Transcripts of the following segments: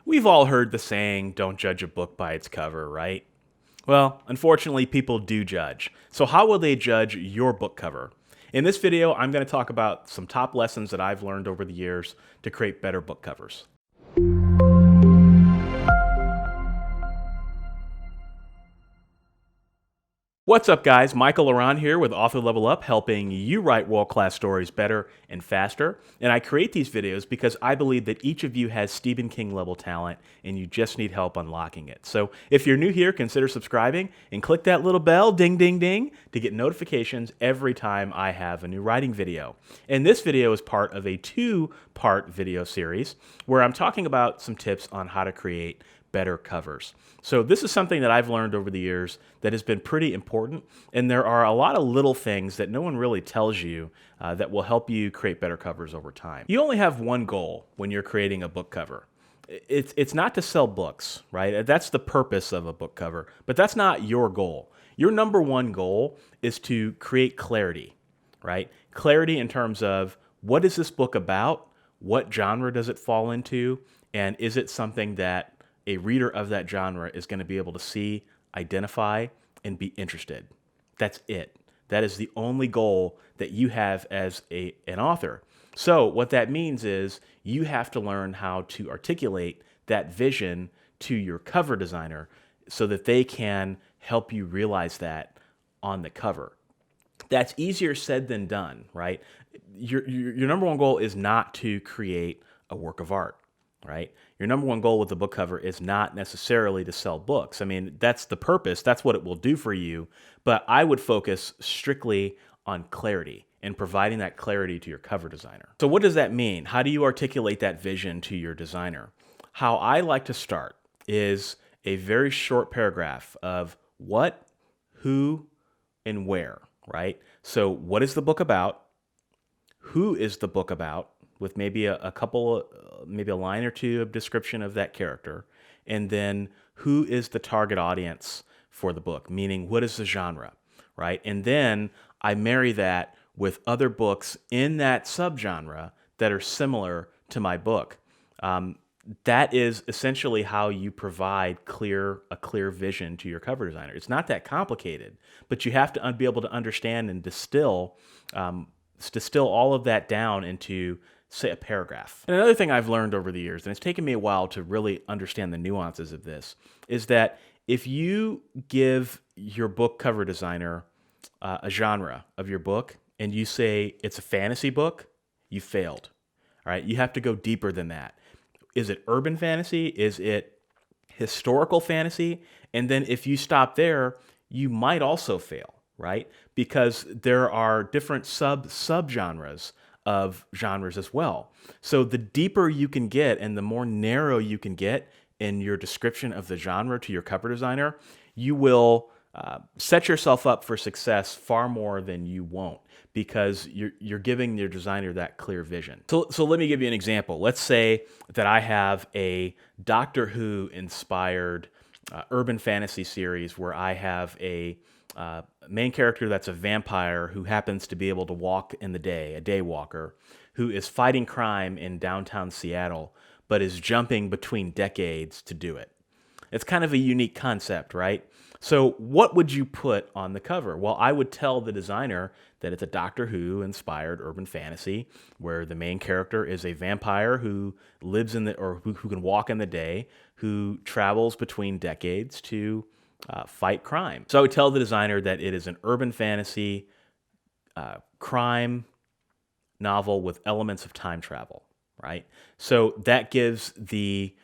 We've all heard the saying, don't judge a book by its cover, right? Well, unfortunately, people do judge. So how will they judge your book cover? In this video, I'm going to talk about some top lessons that I've learned over the years to create better book covers. What's up, guys? Michael Laurent here with Author Level Up, helping you write world-class stories better and faster. And I create these videos because I believe that each of you has Stephen King level talent and you just need help unlocking it. So if you're new here, consider subscribing and click that little bell, ding, ding, ding, to get notifications every time I have a new writing video. And this video is part of a two-part video series where I'm talking about some tips on how to create better covers. So this is something that I've learned over the years that has been pretty important, and there are a lot of little things that no one really tells you that will help you create better covers over time. You only have one goal when you're creating a book cover. It's not to sell books, right? That's the purpose of a book cover, but that's not your goal. Your number one goal is to create clarity, right? Clarity in terms of what is this book about, what genre does it fall into, and is it something that a reader of that genre is going to be able to see, identify, and be interested. That's it. That is the only goal that you have as an author. So what that means is you have to learn how to articulate that vision to your cover designer so that they can help you realize that on the cover. That's easier said than done, right? Your number one goal is not to create a work of art. Right? Your number one goal with the book cover is not necessarily to sell books. I mean, that's the purpose. That's what it will do for you. But I would focus strictly on clarity and providing that clarity to your cover designer. So what does that mean? How do you articulate that vision to your designer? How I like to start is a very short paragraph of what, who, and where, right? So what is the book about? Who is the book about? With maybe a couple, maybe a line or two of description of that character. And then who is the target audience for the book? Meaning, what is the genre, right? And then I marry that with other books in that subgenre that are similar to my book. That is essentially how you provide a clear vision to your cover designer. It's not that complicated, but you have to be able to understand and distill all of that down into, say, a paragraph. And another thing I've learned over the years, and it's taken me a while to really understand the nuances of this, is that if you give your book cover designer a genre of your book and you say it's a fantasy book, you failed. All right, you have to go deeper than that. Is it urban fantasy? Is it historical fantasy? And then if you stop there, you might also fail, right? Because there are different subgenres of genres as well. So the deeper you can get and the more narrow you can get in your description of the genre to your cover designer, you will set yourself up for success far more than you won't, because you're giving your designer that clear vision. So let me give you an example. Let's say that I have a Doctor Who inspired urban fantasy series where I have a main character that's a vampire who happens to be able to walk in the day, a day walker, who is fighting crime in downtown Seattle, but is jumping between decades to do it. It's kind of a unique concept, right? So what would you put on the cover? Well, I would tell the designer that it's a Doctor Who inspired urban fantasy where the main character is a vampire who lives who can walk in the day, who travels between decades to fight crime. So I would tell the designer that it is an urban fantasy crime novel with elements of time travel, right? So that gives the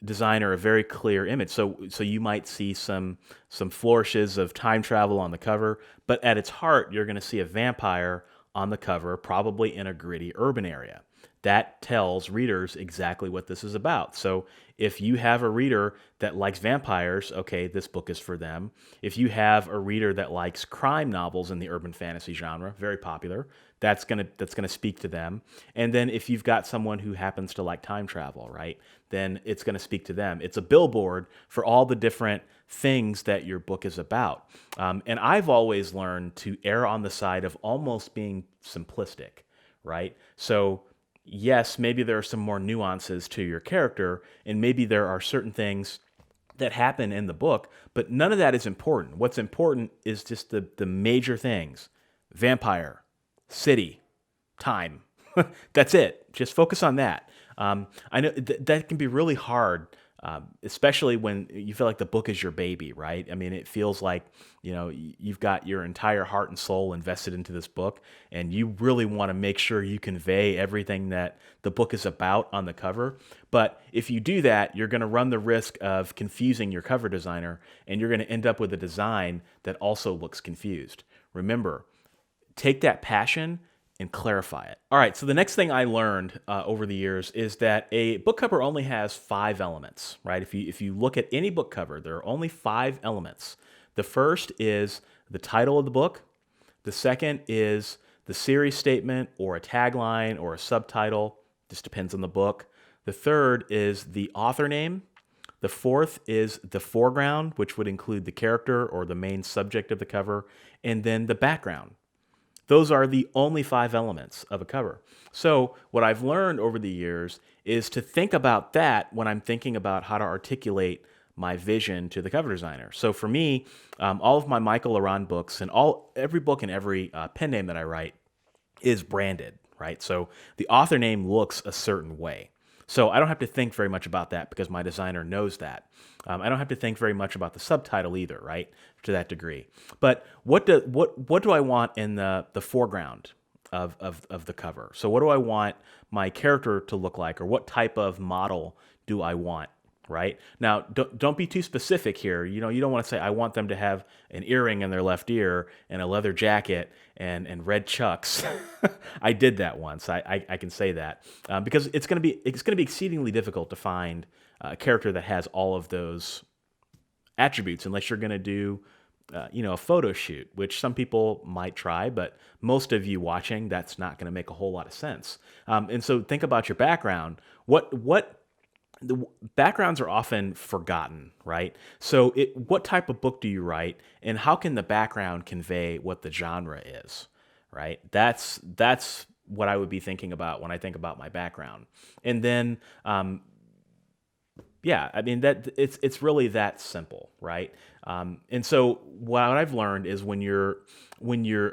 designer a very clear image. So you might see some flourishes of time travel on the cover, but at its heart, you're going to see a vampire on the cover, probably in a gritty urban area. That tells readers exactly what this is about. So if you have a reader that likes vampires, okay, this book is for them. If you have a reader that likes crime novels in the urban fantasy genre, very popular, that's gonna speak to them. And then if you've got someone who happens to like time travel, right, then it's gonna speak to them. It's a billboard for all the different things that your book is about. And I've always learned to err on the side of almost being simplistic, right? So yes, maybe there are some more nuances to your character, and maybe there are certain things that happen in the book, but none of that is important. What's important is just the major things: vampire, city, time. That's it. Just focus on that. I know that can be really hard, especially when you feel like the book is your baby, right? I mean, it feels like you've got your entire heart and soul invested into this book, and you really want to make sure you convey everything that the book is about on the cover. But if you do that, you're going to run the risk of confusing your cover designer, and you're going to end up with a design that also looks confused. Remember, take that passion and clarify it. All right, so the next thing I learned over the years is that a book cover only has 5 elements, right? If you look at any book cover, there are only 5 elements. The first is the title of the book. The second is the series statement or a tagline or a subtitle. This depends on the book. The third is the author name. The fourth is the foreground, which would include the character or the main subject of the cover, and then the background. Those are the only 5 elements of a cover. So what I've learned over the years is to think about that when I'm thinking about how to articulate my vision to the cover designer. So for me, all of my Michael Laurent books and every book and every pen name that I write is branded, right? So the author name looks a certain way. So I don't have to think very much about that because my designer knows that. I don't have to think very much about the subtitle either, right? To that degree. But what do I want in the foreground of the cover? So what do I want my character to look like, or what type of model do I want? Right now, don't be too specific here. You don't want to say I want them to have an earring in their left ear and a leather jacket and red chucks. I did that once. I can say that because it's going to be exceedingly difficult to find a character that has all of those attributes unless you're going to do a photo shoot, which some people might try, but most of you watching, that's not going to make a whole lot of sense. And so think about your background. What the backgrounds are often forgotten, right? So what type of book do you write, and how can the background convey what the genre is, right? That's what I would be thinking about when I think about my background. And then, yeah, I mean that it's really that simple, right? And so what I've learned is when you're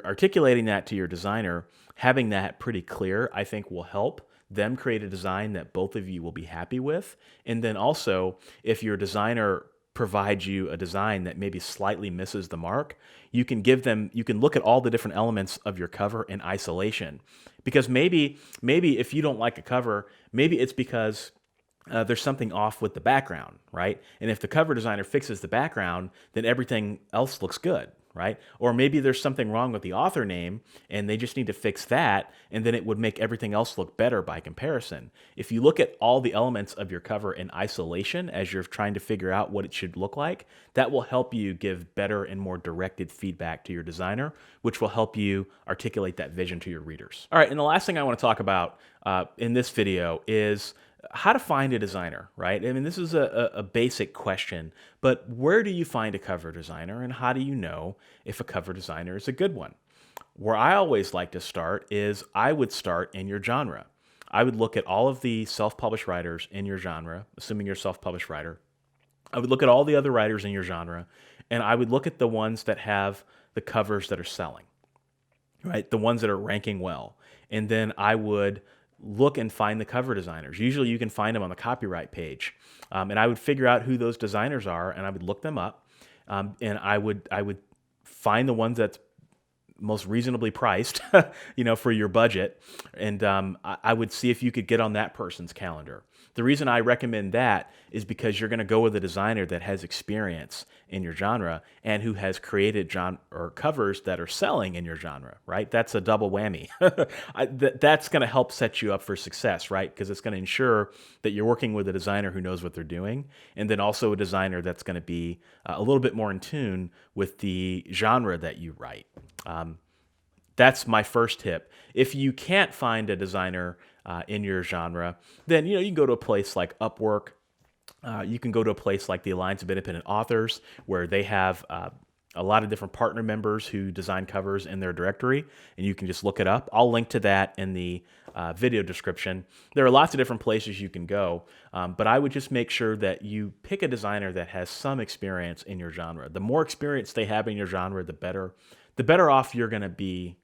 articulating that to your designer, having that pretty clear, I think will help them create a design that both of you will be happy with. And then also, if your designer provides you a design that maybe slightly misses the mark, you can look at all the different elements of your cover in isolation. Because maybe if you don't like a cover, maybe it's because there's something off with the background, right? And if the cover designer fixes the background, then everything else looks good, right? Or maybe there's something wrong with the author name and they just need to fix that, and then it would make everything else look better by comparison. If you look at all the elements of your cover in isolation as you're trying to figure out what it should look like, that will help you give better and more directed feedback to your designer, which will help you articulate that vision to your readers. All right, and the last thing I want to talk about in this video is how to find a designer, right? I mean, this is a basic question, but where do you find a cover designer, and how do you know if a cover designer is a good one? Where I always like to start is I would start in your genre. I would look at all of the self-published writers in your genre, assuming you're a self-published writer. I would look at all the other writers in your genre, and I would look at the ones that have the covers that are selling, right? The ones that are ranking well. And then I would look and find the cover designers. Usually you can find them on the copyright page. And I would figure out who those designers are, and I would look them up. And I would find the ones that's most reasonably priced, for your budget. And I would see if you could get on that person's calendar. The reason I recommend that is because you're going to go with a designer that has experience in your genre and who has created covers that are selling in your genre, right? That's a double whammy. That's going to help set you up for success, right? Because it's going to ensure that you're working with a designer who knows what they're doing, and then also a designer that's going to be a little bit more in tune with the genre that you write. That's my first tip. If you can't find a designer in your genre, then you can go to a place like Upwork. You can go to a place like the Alliance of Independent Authors, where they have a lot of different partner members who design covers in their directory, and you can just look it up. I'll link to that in the video description. There are lots of different places you can go, but I would just make sure that you pick a designer that has some experience in your genre. The more experience they have in your genre, the better off you're going to be,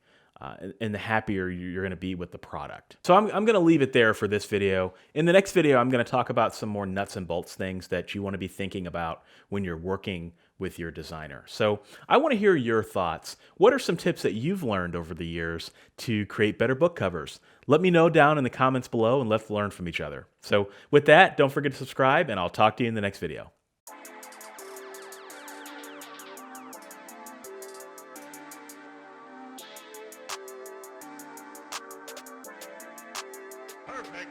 and the happier you're going to be with the product. So I'm going to leave it there for this video. In the next video, I'm going to talk about some more nuts and bolts things that you want to be thinking about when you're working with your designer. So I want to hear your thoughts. What are some tips that you've learned over the years to create better book covers? Let me know down in the comments below, and let's learn from each other. So with that, don't forget to subscribe, and I'll talk to you in the next video. Perfect.